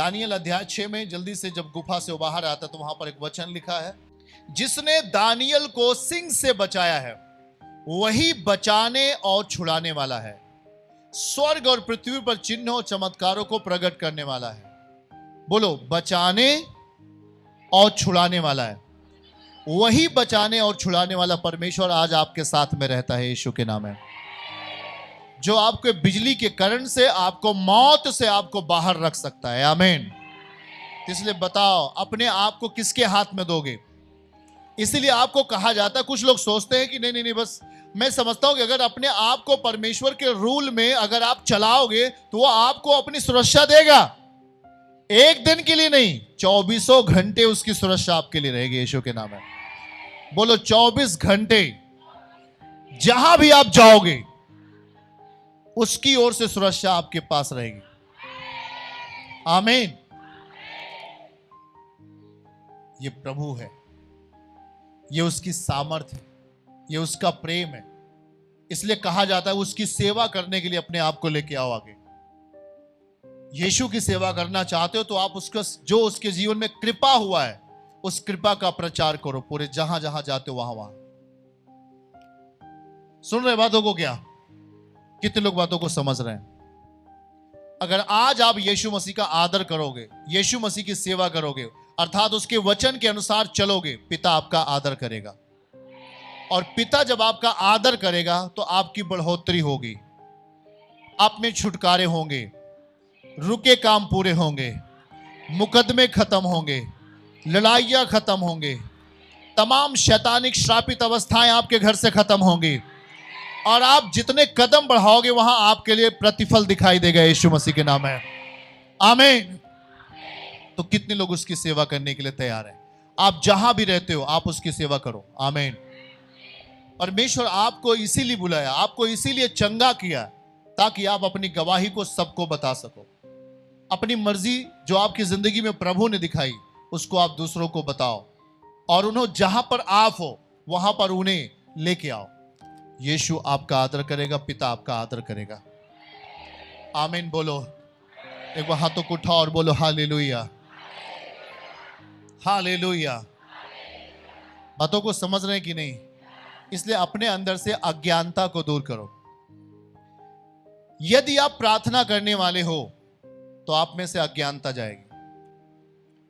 Daniel अध्याय 6 में जल्दी से जब गुफा से बाहर आता तो वहां पर एक वचन लिखा है, जिसने दानियल को सिंह से बचाया है वही बचाने और छुड़ाने वाला है, स्वर्ग और पृथ्वी पर चिन्हों और चमत्कारों को प्रकट करने वाला है। बोलो, बचाने और छुड़ाने वाला है। वही बचाने और छुड़ाने वाला परमेश्वर आज आपके साथ में रहता है, यीशु के नाम है। जो आपके बिजली के करंट से, आपको मौत से आपको बाहर रख सकता है। आमीन। इसलिए बताओ, अपने आप को किसके हाथ में दोगे? इसीलिए आपको कहा जाता है, कुछ लोग सोचते हैं कि नहीं नहीं, बस मैं समझता हूं कि अगर अपने आप को परमेश्वर के रूल में अगर आप चलाओगे तो वो आपको अपनी सुरक्षा देगा। एक दिन के लिए नहीं, 24 घंटे उसकी सुरक्षा आपके लिए रहेगी, यीशु के नाम है। बोलो, 24 घंटे जहां भी आप जाओगे उसकी ओर से सुरक्षा आपके पास रहेगी। आमीन। ये प्रभु है, ये उसकी सामर्थ है, ये उसका प्रेम है। इसलिए कहा जाता है उसकी सेवा करने के लिए अपने आप को लेके आओ आगे। यीशु की सेवा करना चाहते हो तो आप उसका, जो उसके जीवन में कृपा हुआ है, उस कृपा का प्रचार करो पूरे जहां जहां जाते हो वहां वहां। सुन रहे बातों को? क्या कितने लोग बातों को समझ रहे हैं? अगर आज आप यीशु मसीह का आदर करोगे, यीशु मसीह की सेवा करोगे, अर्थात उसके वचन के अनुसार चलोगे, पिता आपका आदर करेगा। और पिता जब आपका आदर करेगा तो आपकी बढ़ोतरी होगी, आप में छुटकारे होंगे, रुके काम पूरे होंगे, मुकदमे खत्म होंगे, लड़ाइयां खत्म होंगे, तमाम शैतानिक श्रापित अवस्थाएं आपके घर से खत्म होंगी। और आप जितने कदम बढ़ाओगे वहां आपके लिए प्रतिफल दिखाई देगा, यीशु मसीह के नाम है। आमीन। तो कितने लोग उसकी सेवा करने के लिए तैयार हैं? आप जहां भी रहते हो आप उसकी सेवा करो। आमीन। परमेश्वर आपको इसीलिए बुलाया, आपको इसीलिए चंगा किया ताकि आप अपनी गवाही को सबको बता सको। अपनी मर्जी जो आपकी जिंदगी में प्रभु ने दिखाई उसको आप दूसरों को बताओ, और उन्हें जहां पर आप हो वहां पर उन्हें लेके आओ। यीशु आपका आदर करेगा, पिता आपका आदर करेगा। आमीन। बोलो, एक बार हाथों को उठाओ और बोलो हालेलुया, हालेलुया। बातों को समझ रहे हैं कि नहीं? इसलिए अपने अंदर से अज्ञानता को दूर करो। यदि आप प्रार्थना करने वाले हो तो आप में से अज्ञानता जाएगी।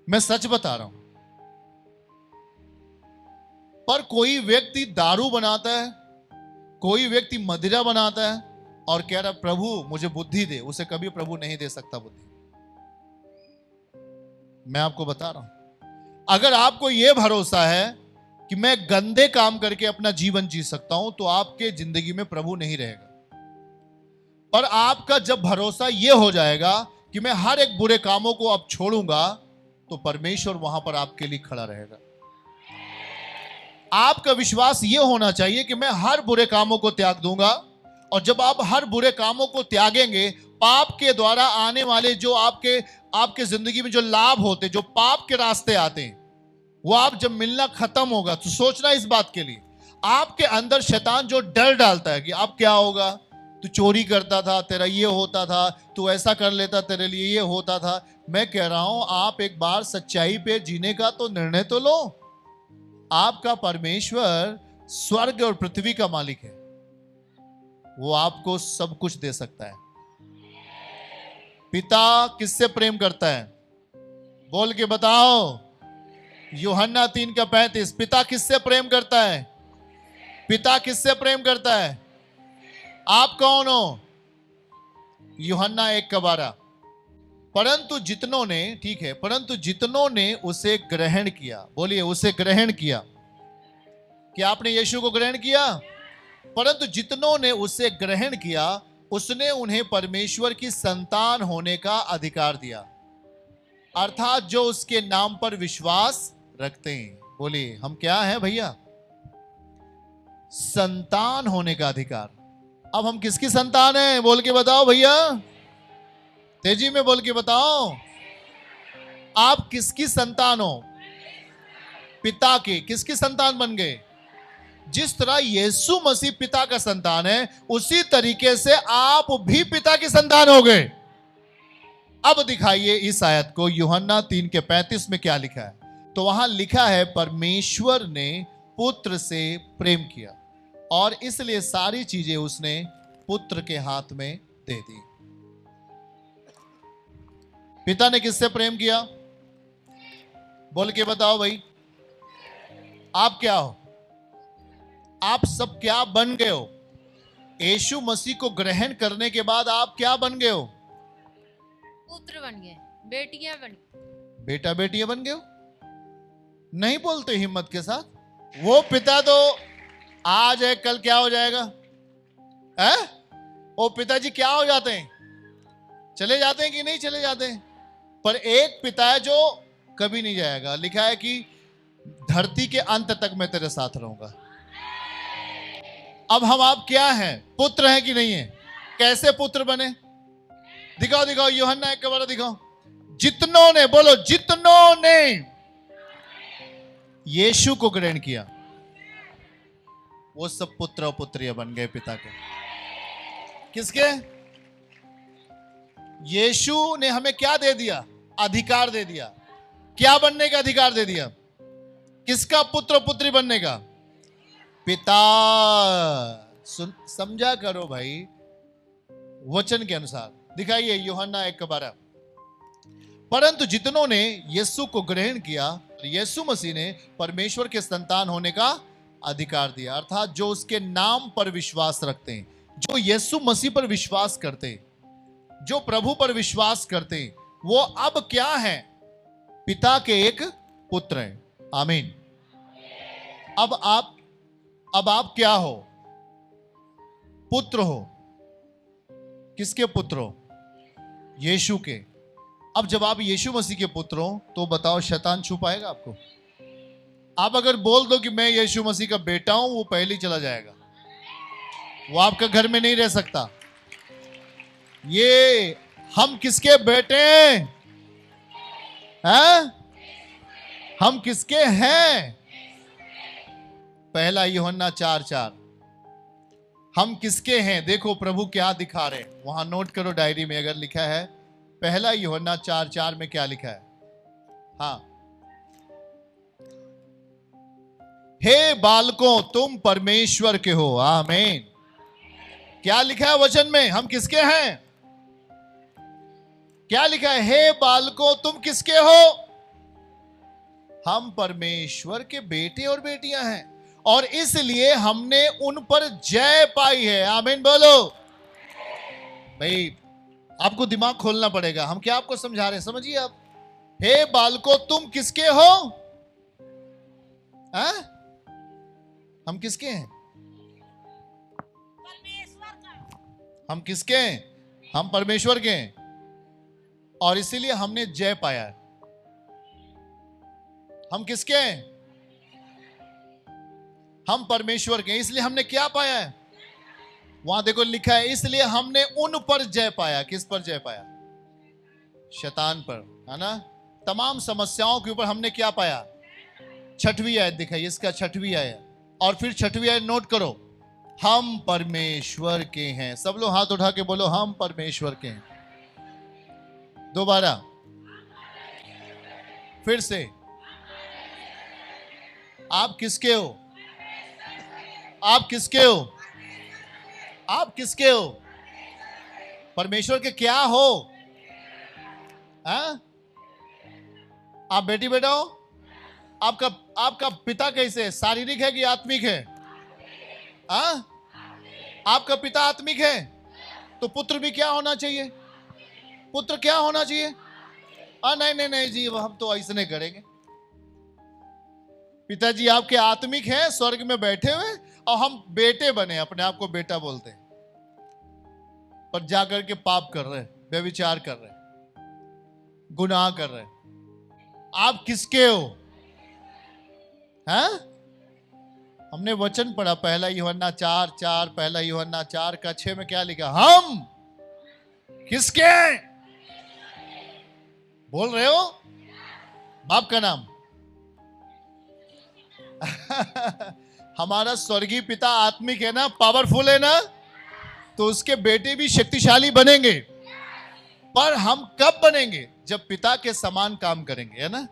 मैं सच बता रहा हूं। पर कोई व्यक्ति दारू बनाता है, कोई व्यक्ति मदिरा बनाता है और कह रहा प्रभु मुझे बुद्धि दे, उसे कभी प्रभु नहीं दे सकता बुद्धि। मैं आपको बता रहा हूं, अगर आपको यह भरोसा है कि मैं गंदे काम करके अपना जीवन जी सकता हूं तो आपके जिंदगी में प्रभु नहीं रहेगा। पर आपका जब भरोसा यह हो जाएगा कि मैं हर एक बुरे कामों को अब छोड़ूंगा, तो परमेश्वर वहां पर आपके लिए खड़ा रहेगा। आपका विश्वास यह होना चाहिए कि मैं हर बुरे कामों को त्याग दूंगा, और जब आप हर बुरे कामों को त्यागेंगे, पाप के द्वारा आने वाले जो आपके जिंदगी में जो लाभ होते, जो पाप के रास्ते आते हैं, वो आप जब मिलना खत्म होगा तो सोचना इस बात के लिए, आपके अंदर शैतान जो डर डालता है कि अब क्या होगा, तू चोरी करता था तेरा ये होता था, तू ऐसा कर लेता तेरे लिए ये होता था। मैं कह रहा हूं आप एक बार सच्चाई पे जीने का तो निर्णय तो लो। आपका परमेश्वर स्वर्ग और पृथ्वी का मालिक है, वो आपको सब कुछ दे सकता है। पिता किससे प्रेम करता है? बोल के बताओ। यूहन्ना 3:35, पिता किससे प्रेम करता है? पिता किससे प्रेम करता है? आप कौन हो? यूहन्ना 1:12, परंतु जितनों ने, ठीक है, परंतु जितनों ने उसे ग्रहण किया, बोलिए उसे ग्रहण किया। क्या आपने यीशु को ग्रहण किया? परंतु जितनों ने उसे ग्रहण किया उसने उन्हें परमेश्वर की संतान होने का अधिकार दिया, अर्थात जो उसके नाम पर विश्वास रखते हैं। बोलिए हम क्या हैं भैया? संतान होने का अधिकार। अब हम किसकी संतान हैं? बोल के बताओ भैया, तेजी में बोल के बताओ। आप किसकी संतान हो? पिता के। किसकी संतान बन गए? जिस तरह यीशु मसीह पिता का संतान है, उसी तरीके से आप भी पिता की संतान हो गए। अब दिखाइए इस आयत को, यूहन्ना 3:35 में क्या लिखा है। तो वहां लिखा है, परमेश्वर ने पुत्र से प्रेम किया और इसलिए सारी चीजें उसने पुत्र के हाथ में दे दी। पिता ने किससे प्रेम किया? बोल के बताओ भाई, आप क्या हो? आप सब क्या बन गए हो? यीशु मसीह को ग्रहण करने के बाद आप क्या बन गए हो? पुत्र बन गए, बेटियां बन बेटा बेटियां बन गए हो। नहीं बोलते हिम्मत के साथ। वो पिता तो आज है, कल क्या हो जाएगा? है? वो पिताजी क्या हो जाते हैं? चले जाते हैं कि नहीं चले जाते हैं? पर एक पिता है जो कभी नहीं जाएगा। लिखा है कि धरती के अंत तक मैं तेरे साथ रहूंगा। अब हम आप क्या हैं? पुत्र हैं कि नहीं है? कैसे पुत्र बने? दिखाओ दिखाओ, यूहन्ना 1 का 12 दिखाओ। जितनों ने, बोलो जितनों ने यीशु को ग्रहण किया वो सब पुत्र और पुत्रियां बन गए पिता के। किसके? यीशु ने हमें क्या दे दिया? अधिकार दे दिया। क्या बनने का अधिकार दे दिया? किसका पुत्र पुत्री बनने का? पिता। समझा करो भाई, वचन के अनुसार। दिखाइए यूहन्ना 1 का 12। परंतु जितनों ने यीशु को ग्रहण किया, यीशु मसीह ने परमेश्वर के संतान होने का अधिकार दिया। अर्थात जो उसके नाम पर विश्वास रखते हैं, जो यीशु मसीह पर विश्वास करते हैं, जो प्रभु पर विश्वास करते हैं, वो अब क्या है? पिता के एक पुत्र हैं। आमीन। अब आप क्या हो? पुत्र हो। किसके पुत्र हो? यीशु के। अब जब आप यीशु मसीह के पुत्र हो तो बताओ, शैतान छू पाएगा आपको? आप अगर बोल दो कि मैं यीशु मसीह का बेटा हूं, वो पहले ही चला जाएगा। वो आपका घर में नहीं रह सकता। ये हम किसके बेटे हैं? हम किसके हैं? पहला यूहन्ना 4:4। हम किसके हैं? देखो प्रभु क्या दिखा रहे हैं, वहां नोट करो डायरी में अगर लिखा है। पहला यूहन्ना 4:4 में क्या लिखा है? हाँ, हे बालकों तुम परमेश्वर के हो। आमीन। क्या लिखा है वचन में? हम किसके हैं? क्या लिखा है? हे बालकों तुम किसके हो? हम परमेश्वर के बेटे और बेटियां हैं और इसलिए हमने उन पर जय पाई है। आमीन बोलो भाई। आपको दिमाग खोलना पड़ेगा। हम क्या आपको समझा रहे हैं, समझिए आप। हे बालकों तुम किसके हो? हम किसके हैं? परमेश्वर का। हम किसके हैं? हम परमेश्वर के हैं और इसीलिए हमने जय पाया है। हम किसके हैं? हम परमेश्वर के हैं, इसलिए हमने क्या पाया है? वहां देखो लिखा है, इसलिए हमने उन पर जय पाया। किस पर जय पाया? शैतान पर, है ना। तमाम समस्याओं के ऊपर हमने क्या पाया? 6वीं आयत दिखाई, इसका 6वीं आयत। और फिर 6वीं आयत नोट करो, हम परमेश्वर के हैं। सब लोग हाथ उठा के बोलो, हम परमेश्वर के हैं। दोबारा, फिर से, आप किसके हो? आप किसके हो? आप किसके हो? परमेश्वर के क्या हो? आप बेटी बेटा हो? आपका पिता कैसे है? शारीरिक है कि आत्मिक है? आपका पिता आत्मिक है तो पुत्र भी क्या होना चाहिए? पुत्र क्या होना चाहिए? नहीं नहीं नहीं जी, हम तो ऐसे नहीं करेंगे। पिताजी आपके आत्मिक हैं, स्वर्ग में बैठे हुए, और हम बेटे बने, अपने आप को बेटा बोलते हैं, पर जाकर के पाप कर रहे, व्यभिचार कर रहे, गुनाह कर रहे। आप किसके हो? हमने वचन पढ़ा, पहला यूहन्ना 4:4, पहला यूहन्ना 4:6 में क्या लिखा? हम किसके हैं? बोल रहे हो? बाप का नाम। हमारा स्वर्गीय पिता आत्मिक है ना, पावरफुल है ना, तो उसके बेटे भी शक्तिशाली बनेंगे। पर हम कब बनेंगे? जब पिता के समान काम करेंगे, है ना।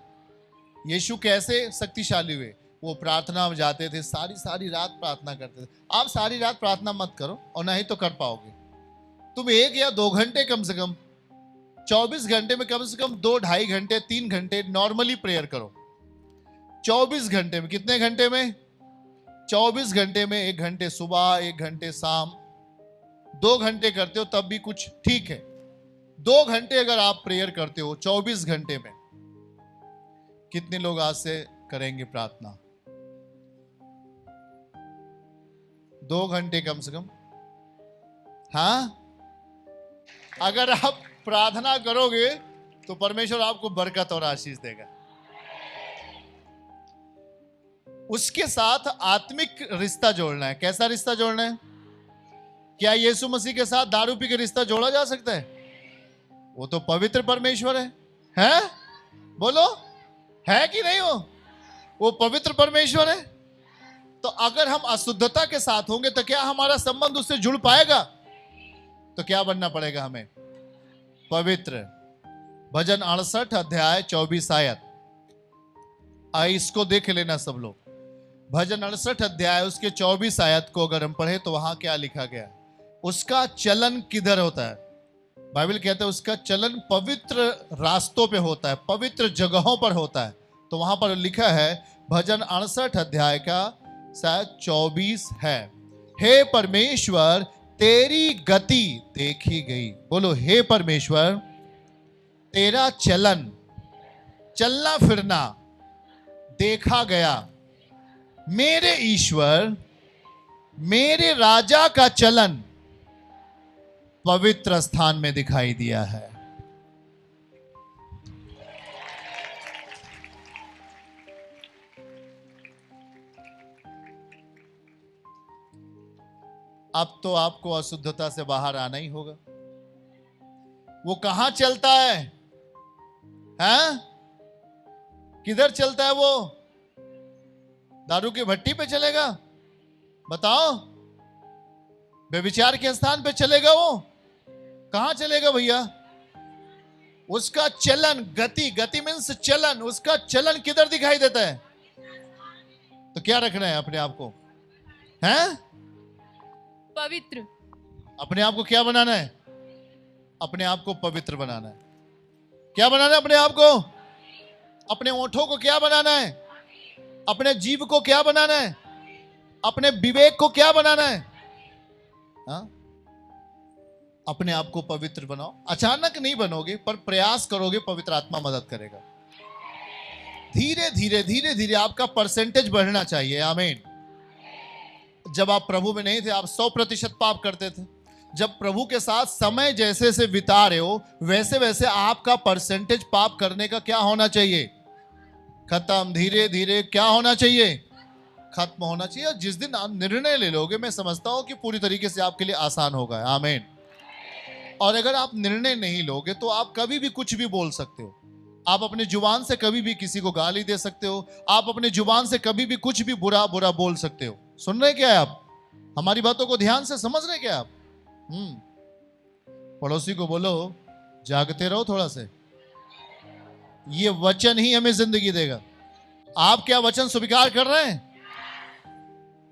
यीशु कैसे शक्तिशाली हुए? वो प्रार्थना में जाते थे, सारी सारी रात प्रार्थना करते थे। आप सारी रात प्रार्थना मत करो, और ना ही तो कर पाओगे। तुम 1 या 2 घंटे, कम से कम 24 घंटे में कम से कम 2, 2.5 घंटे, 3 घंटे नॉर्मली प्रेयर करो। 24 घंटे में, कितने घंटे में? 24 घंटे में 1 घंटे सुबह, 1 घंटे शाम, 2 घंटे करते हो तब भी कुछ ठीक है। 2 घंटे अगर आप प्रेयर करते हो 24 घंटे में, कितने लोग आज से करेंगे प्रार्थना? 2 घंटे कम से कम। हाँ, अगर आप प्रार्थना करोगे तो परमेश्वर आपको बरकत और आशीष देगा। उसके साथ आत्मिक रिश्ता जोड़ना है। कैसा रिश्ता जोड़ना है? क्या यीशु मसीह के साथ दारू पी के रिश्ता जोड़ा जा सकता है? वो तो पवित्र परमेश्वर है, हैं? बोलो, है कि नहीं? वो पवित्र परमेश्वर है। तो अगर हम अशुद्धता के साथ होंगे तो क्या हमारा संबंध उससे जुड़ पाएगा? तो क्या बनना पड़ेगा हमें? पवित्र। भजन 68 अध्याय 24 आयत, इसको देख लेना सब लोग। भजन 68 अध्याय उसके 24 आयत को अगर हम पढ़े तो वहां क्या लिखा गया? उसका चलन किधर होता है? बाइबल कहता है उसका चलन पवित्र रास्तों पे होता है, पवित्र जगहों पर होता है। तो वहां पर लिखा है, भजन 68 अध्याय का शायद 24 है, हे परमेश्वर तेरी गति देखी गई। बोलो, हे परमेश्वर तेरा चलन, चलना फिरना देखा गया। मेरे ईश्वर, मेरे राजा का चलन पवित्र स्थान में दिखाई दिया है। अब तो आपको अशुद्धता से बाहर आना ही होगा। वो कहां चलता है? हैं? किधर चलता है वो? दारू की भट्टी पे चलेगा? बताओ। व्यभिचार के स्थान पे चलेगा? वो कहां चलेगा भैया? उसका चलन, गति, गति मीन्स चलन, उसका चलन किधर दिखाई देता है? तो क्या रखना है अपने आप को? हैं? पवित्र। अपने आप को क्या बनाना है? अपने आप को पवित्र बनाना है। क्या बनाना है अपने आप को? अपने ओंठों को क्या बनाना है? अपने जीव को क्या बनाना है? अपने विवेक को क्या बनाना है? हाँ? अपने आप को पवित्र बनाओ। अचानक नहीं बनोगे, पर प्रयास करोगे, पवित्र आत्मा मदद करेगा। धीरे धीरे धीरे धीरे आपका परसेंटेज बढ़ना चाहिए। आमीन। जब आप प्रभु में नहीं थे, आप 100% पाप करते थे। जब प्रभु के साथ समय जैसे से बिता रहे हो, वैसे वैसे आपका परसेंटेज पाप करने का क्या होना चाहिए? खत्म। धीरे धीरे क्या होना चाहिए? खत्म होना चाहिए। और जिस दिन आप निर्णय ले लोगे, मैं समझता हूं कि पूरी तरीके से आपके लिए आसान होगा। आमीन। और अगर आप निर्णय नहीं लोगे तो आप कभी भी कुछ भी बोल सकते हो। आप अपने जुबान से कभी भी किसी को गाली दे सकते हो। आप अपने जुबान से कभी भी कुछ भी बुरा बुरा बोल सकते हो। सुन रहे क्या है आप? हमारी बातों को ध्यान से समझ रहे क्या आप? पड़ोसी को बोलो, जागते रहो थोड़ा से। ये वचन ही हमें जिंदगी देगा। आप क्या वचन स्वीकार कर रहे हैं?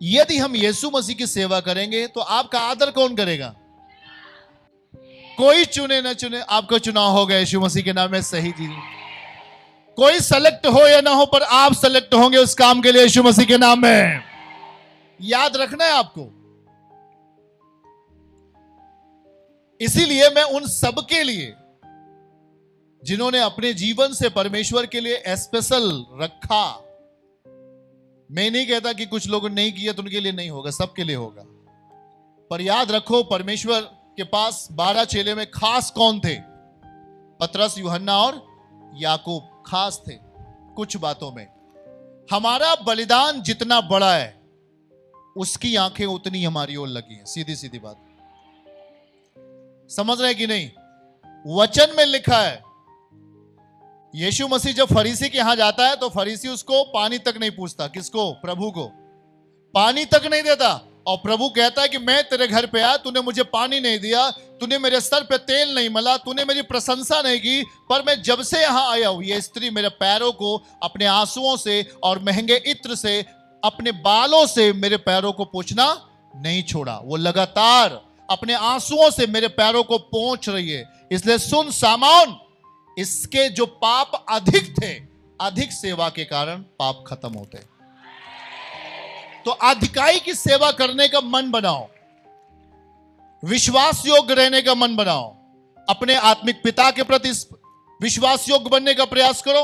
यदि हम यीशु मसीह की सेवा करेंगे तो आपका आदर कौन करेगा? कोई चुने न चुने, आपका चुनाव होगा यीशु मसीह के नाम में। सही चीज, कोई सेलेक्ट हो या ना हो, पर आप सेलेक्ट होंगे उस काम के लिए यीशु मसीह के नाम में। याद रखना है आपको। इसीलिए मैं उन सब के लिए जिन्होंने अपने जीवन से परमेश्वर के लिए स्पेशल रखा, मैं नहीं कहता कि कुछ लोगों ने नहीं किया तो उनके लिए नहीं होगा, सबके लिए होगा। पर याद रखो, परमेश्वर के पास 12 चेले में खास कौन थे? पतरस, यूहन्ना और याकूब खास थे कुछ बातों में। हमारा बलिदान जितना बड़ा है, उसकी आंखें उतनी हमारी ओर लगी हैं। सीधी सीधी बात, समझ रहे कि नहीं? वचन में लिखा है, यीशु मसीह जब फरीसी के यहां जाता है तो फरीसी उसको पानी तक नहीं पूछता। किसको? प्रभु को। पानी तक नहीं देता। और प्रभु कहता है कि मैं तेरे घर पे आया, तूने मुझे पानी नहीं दिया, तूने मेरे सर पे तेल नहीं मला, तूने मेरी प्रशंसा नहीं की, पर मैं जब से यहां आया हूं, ये स्त्री मेरे पैरों को अपने आंसुओं से और महंगे इत्र से, अपने बालों से मेरे पैरों को पोंछना नहीं छोड़ा। वो लगातार अपने आंसुओं से मेरे पैरों को पोंछ रही है। इसलिए सुन सामौन, इसके जो पाप अधिक थे, अधिक सेवा के कारण पाप खत्म होते। तो अधिकाई की सेवा करने का मन बनाओ, विश्वास योग्य रहने का मन बनाओ, अपने आत्मिक पिता के प्रति विश्वास योग्य बनने का प्रयास करो,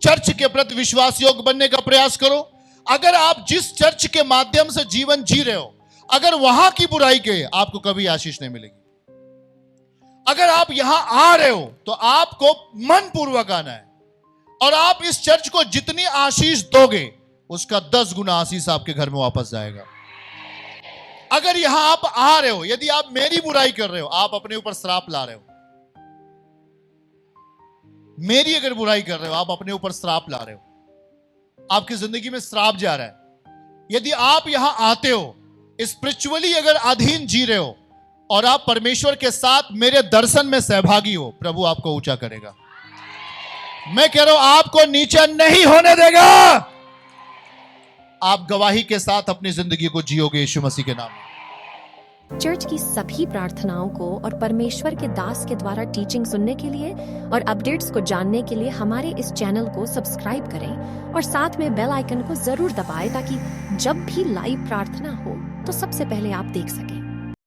चर्च के प्रति विश्वास योग्य बनने का प्रयास करो। अगर आप जिस चर्च के माध्यम से जीवन जी रहे हो, अगर वहां की बुराई के, आपको कभी आशीष नहीं मिलेगी। अगर आप यहां आ रहे हो तो आपको मन पूर्वक आना है, और आप इस चर्च को जितनी आशीष दोगे उसका 10 गुना आशीष आपके घर में वापस जाएगा। अगर यहां आप आ रहे हो, यदि आप मेरी बुराई कर रहे हो, आप अपने ऊपर श्राप ला रहे हो। मेरी अगर बुराई कर रहे हो, आप अपने ऊपर श्राप ला रहे हो, आपकी जिंदगी में श्राप जा रहा है। यदि आप यहां आते हो, स्पिरिचुअली अगर अधीन जी रहे हो, और आप परमेश्वर के साथ मेरे दर्शन में सहभागी हो, प्रभु आपको ऊंचा करेगा। मैं कह रहा हूं, आपको नीचा नहीं होने देगा। आप गवाही के साथ अपनी जिंदगी को जियोगे यीशु मसीह के नाम में। चर्च की सभी प्रार्थनाओं को और परमेश्वर के दास के द्वारा टीचिंग सुनने के लिए और अपडेट्स को जानने के लिए हमारे इस चैनल को सब्सक्राइब करें और साथ में बेल आइकन को जरूर दबाएं, ताकि जब भी लाइव प्रार्थना हो तो सबसे पहले आप देख सकें।